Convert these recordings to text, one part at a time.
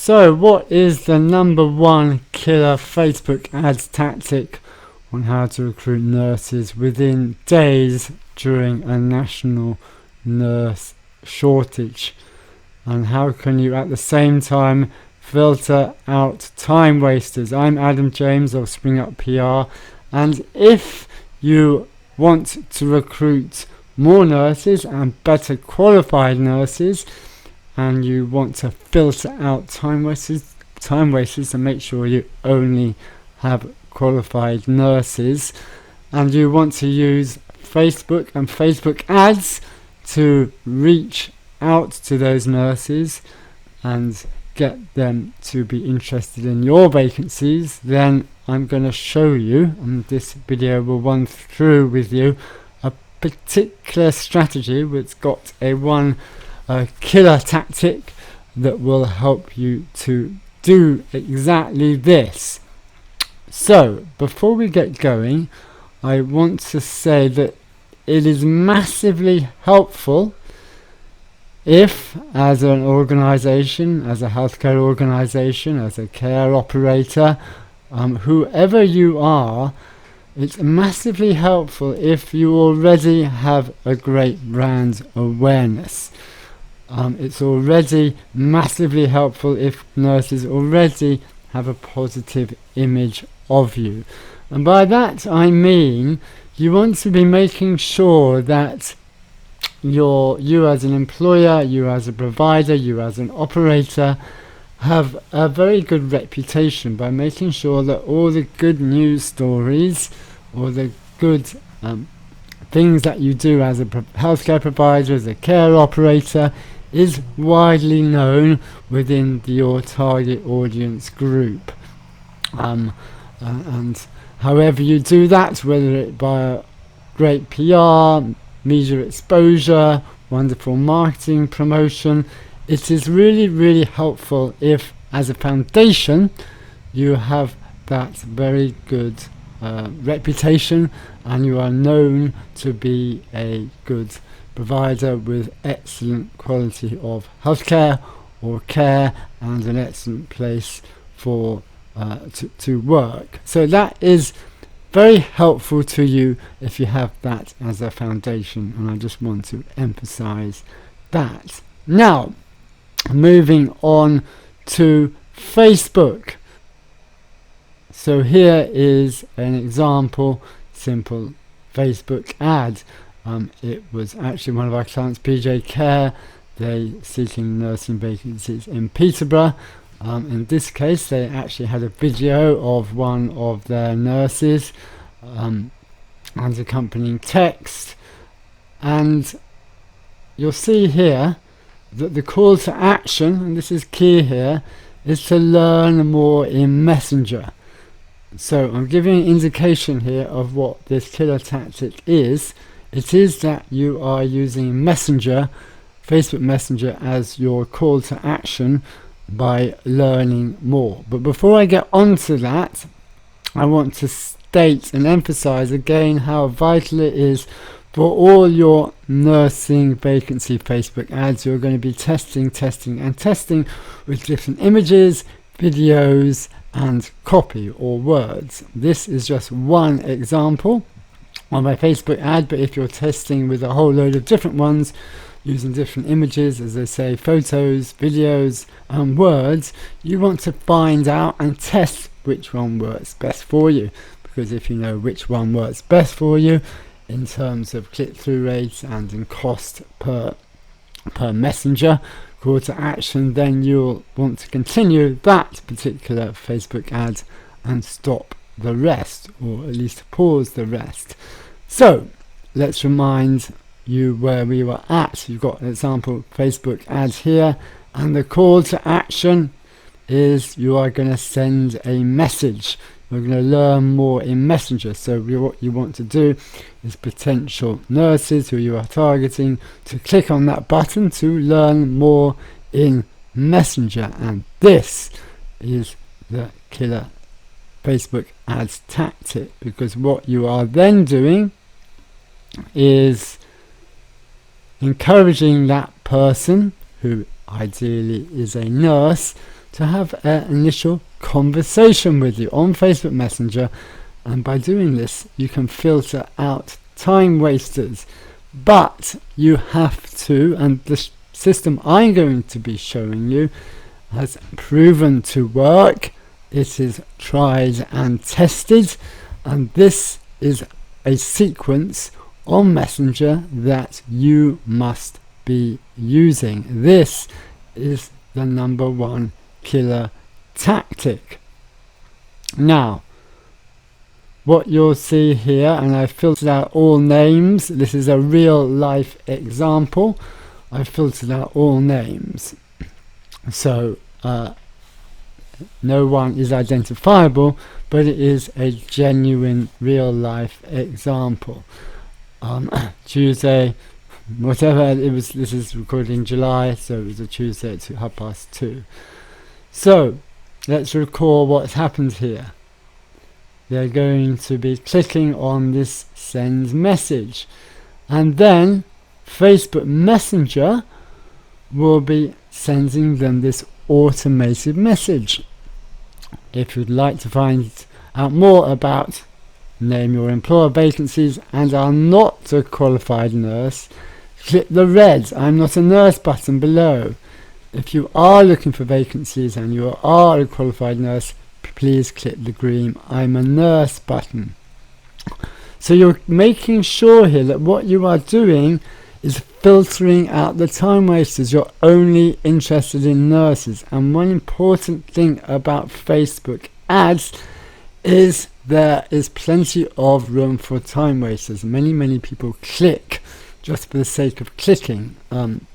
So what is the number one killer Facebook ads tactic on how to recruit nurses within days during a national nurse shortage? And how can you at the same time filter out time wasters? I'm Adam James of Spring Up PR, and if you want to recruit more nurses and better qualified nurses, and you want to filter out time wasters and make sure you only have qualified nurses, and you want to use Facebook and Facebook ads to reach out to those nurses and get them to be interested in your vacancies, then I'm going to show you, and this video will run through with you, a particular strategy which got a killer tactic that will help you to do exactly this. So before we get going, I want to say that it is massively helpful if, as an organization, as a healthcare organization, as a care operator, whoever you are, it's massively helpful if you already have a great brand awareness. It's already massively helpful if nurses already have a positive image of you. And by that I mean you want to be making sure that you as an employer, you as a provider, you as an operator have a very good reputation by making sure that all the good news stories or the good things that you do as a healthcare provider, as a care operator, is widely known within your target audience group. And however you do that, whether it by great PR, media exposure, wonderful marketing promotion, it is really, really helpful if, as a foundation, you have that very good reputation and you are known to be a good provider with excellent quality of healthcare or care and an excellent place for to work. So that is very helpful to you if you have that as a foundation, and I just want to emphasize that. Now, moving on to Facebook. So here is an example simple Facebook ad. It was actually one of our clients, PJ Care. They seeking nursing vacancies in Peterborough. In this case, they actually had a video of one of their nurses and accompanying text. And you'll see here that the call to action, and this is key here, is to learn more in Messenger. So I'm giving an indication here of what this killer tactic is. It is that you are using Messenger, Facebook Messenger, as your call to action by learning more. But before I get on to that, I want to state and emphasize again how vital it is for all your nursing vacancy Facebook ads. You're going to be testing with different images, videos and copy or words. This is just one example on my Facebook ad, but if you're testing with a whole load of different ones using different images, as I say, photos, videos and words, you want to find out and test which one works best for you, because if you know which one works best for you in terms of click-through rates and in cost per messenger call to action, then you'll want to continue that particular Facebook ad and stop the rest, or at least pause the rest. So let's remind you where we were at. You've got an example Facebook ad here, and the call to action is you are going to send a message. We're going to learn more in Messenger. So what you want to do is potential nurses who you are targeting to click on that button to learn more in Messenger, and this is the killer Facebook ads tactic, because what you are then doing is encouraging that person, who ideally is a nurse, to have an initial conversation with you on Facebook Messenger, and by doing this you can filter out time wasters. But you have to, and the system I'm going to be showing you has proven to work. It is tried and tested, and this is a sequence on Messenger that you must be using. This is the number one killer tactic. Now, what you'll see here, and I filtered out all names, this is a real life example. I filtered out all names, so no one is identifiable, but it is a genuine real life example. Tuesday, whatever it was, this is recorded in July, so it was a Tuesday at 2:30. So let's recall what's happened here. They're going to be clicking on this send message, and then Facebook Messenger will be sending them this automated message. If you'd like to find out more about Name Your Employer vacancies and are not a qualified nurse, click the red I'm not a nurse button below. If you are looking for vacancies and you are a qualified nurse, please click the green I'm a nurse button. So you're making sure here that what you are doing is filtering out the time wasters. You're only interested in nurses. And one important thing about Facebook ads is there is plenty of room for time wasters. Many people click just for the sake of clicking, and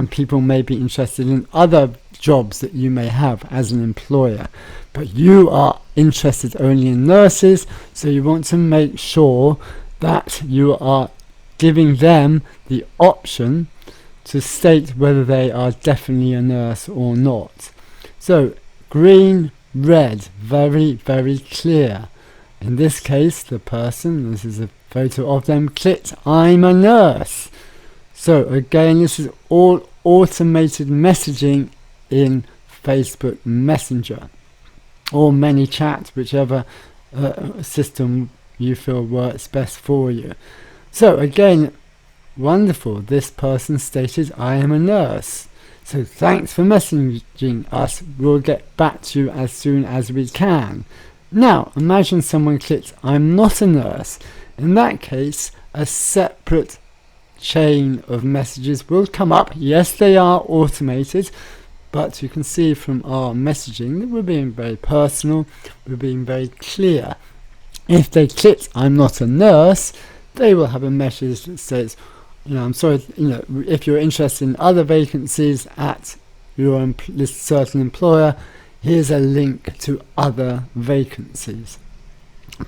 people may be interested in other jobs that you may have as an employer, but you are interested only in nurses, so you want to make sure that you are giving them the option to state whether they are definitely a nurse or not. So green, red, very clear. In this case, the person, this is a photo of them, clicked I'm a nurse. So again, this is all automated messaging in Facebook Messenger or ManyChat, whichever system you feel works best for you. So again, wonderful, this person stated I am a nurse. So thanks for messaging us, we'll get back to you as soon as we can. Now imagine someone clicked I'm not a nurse. In that case, a separate chain of messages will come up. Yes, they are automated, but you can see from our messaging that we're being very personal, we're being very clear. If they clicked I'm not a nurse, they will have a message that says, I'm sorry, if you're interested in other vacancies at your this certain employer, here's a link to other vacancies.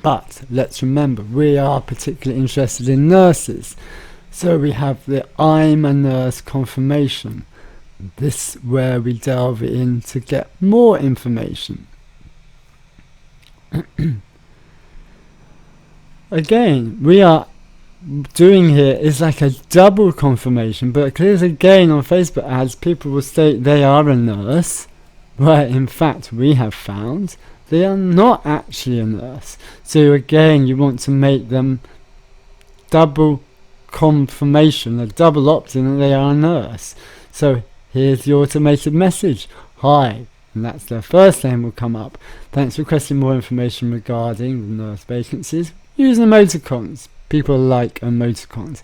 But let's remember, we are particularly interested in nurses. So we have the I'm a nurse confirmation. This is where we delve in to get more information. Again, we are doing here is like a double confirmation, but because again on Facebook ads people will state they are a nurse, where in fact we have found they are not actually a nurse. So again, you want to make them double confirmation, a double opt-in that they are a nurse. So here's the automated message, hi, and that's their first name will come up. Thanks for requesting more information regarding the nurse vacancies. Using emoticons. People like emoticons.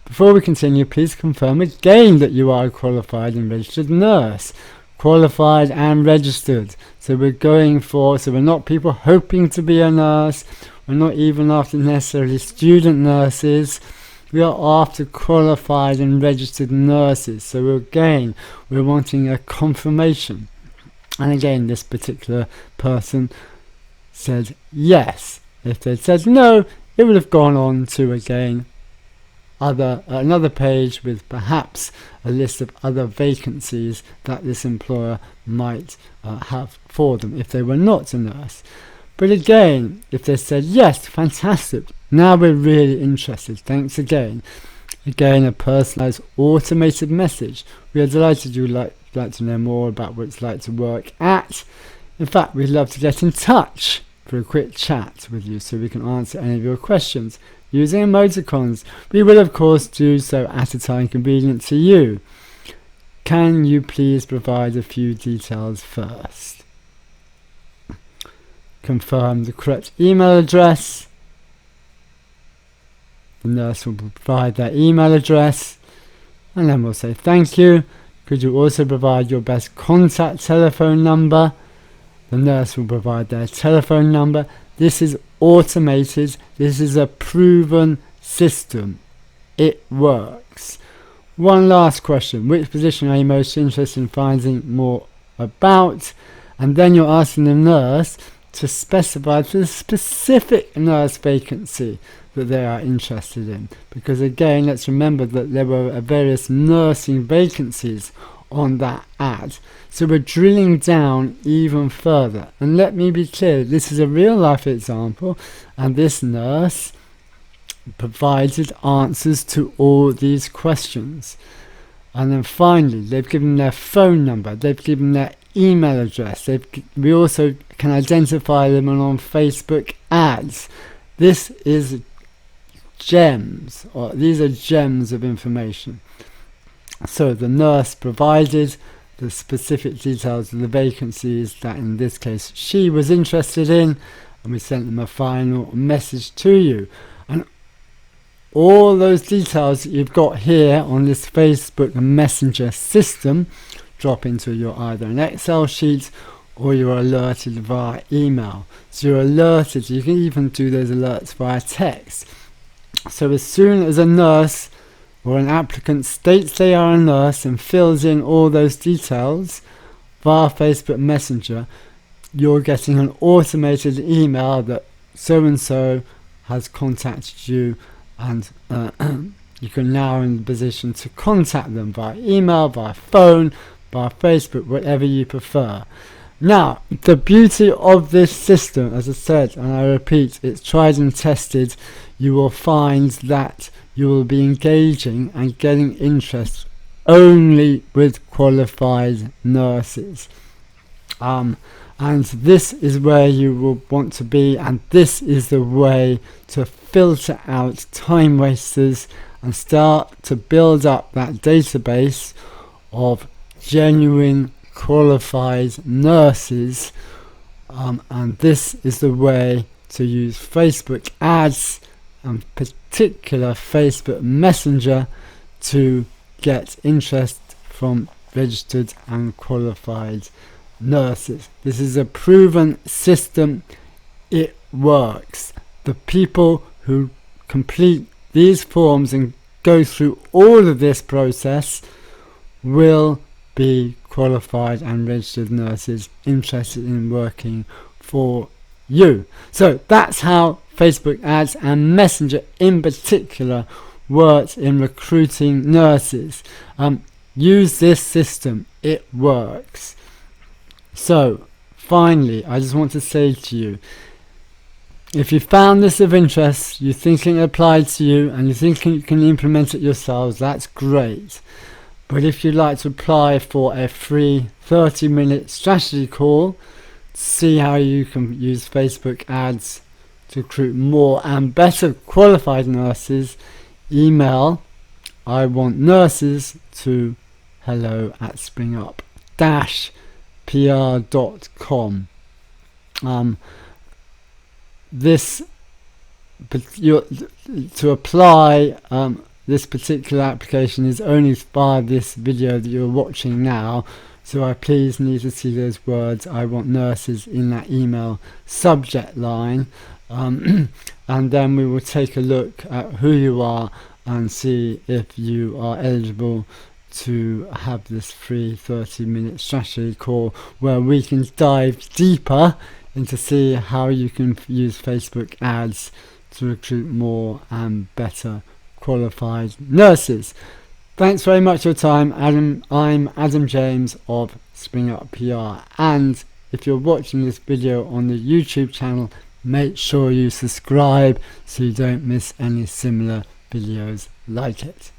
Before we continue, please confirm again that you are a qualified and registered nurse. Qualified and registered. So we're going for, so we're not people hoping to be a nurse. We're not even after necessarily student nurses. We are after qualified and registered nurses. So again, we're wanting a confirmation. And again, this particular person said yes. If they said no, it would have gone on to again another page with perhaps a list of other vacancies that this employer might have for them if they were not a nurse. But again, if they said yes, fantastic, now we're really interested, thanks again. Again, a personalized automated message. We are delighted you like If you'd like to know more about what it's like to work at. In fact, we'd love to get in touch for a quick chat with you so we can answer any of your questions using emoticons. We will of course do so at a time convenient to you. Can you please provide a few details first? Confirm the correct email address. The nurse will provide their email address, and then we'll say thank you. Could you also provide your best contact telephone number? The nurse will provide their telephone number. This is automated. This is a proven system. It works. One last question. Which position are you most interested in finding more about? And then you're asking the nurse to specify the specific nurse vacancy that they are interested in. Because again, let's remember that there were various nursing vacancies on that ad. So we're drilling down even further. And let me be clear, this is a real life example, and this nurse provided answers to all these questions. And then finally, they've given their phone number, they've given their email address, we also can identify them on Facebook ads. This is gems, or these are gems of information. So the nurse provided the specific details of the vacancies that in this case she was interested in, and we sent them a final message to you. And all those details that you've got here on this Facebook Messenger system drop into your either an Excel sheet or you're alerted via email. So you're alerted, you can even do those alerts via text. So as soon as a nurse or an applicant states they are a nurse and fills in all those details via Facebook Messenger, you're getting an automated email that so-and-so has contacted you, and you can now in the position to contact them via email, via phone, via Facebook, whatever you prefer. Now, the beauty of this system, as I said, and I repeat, it's tried and tested. You will find that you will be engaging and getting interest only with qualified nurses. And this is where you will want to be, and this is the way to filter out time wasters and start to build up that database of genuine qualified nurses. And this is the way to use Facebook ads and particular Facebook Messenger to get interest from registered and qualified nurses. This is a proven system. It works. The people who complete these forms and go through all of this process will be qualified and registered nurses interested in working for you. So that's how Facebook ads and Messenger in particular works in recruiting nurses. Use this system. It works. So finally, I just want to say to you, if you found this of interest, you think it applied to you and you think you can implement it yourselves, that's great. But if you'd like to apply for a free 30-minute strategy call to see how you can use Facebook ads to recruit more and better qualified nurses, email I want nurses to hello@springup-pr.com. To apply this particular application is only via this video that you're watching now, so I please need to see those words I want nurses in that email subject line, and then we will take a look at who you are and see if you are eligible to have this free 30-minute strategy call where we can dive deeper into see how you can use Facebook ads to recruit more and better qualified nurses. Thanks very much for your time, Adam. I'm Adam James of Spring Up PR, and if you're watching this video on the YouTube channel, make sure you subscribe so you don't miss any similar videos like it.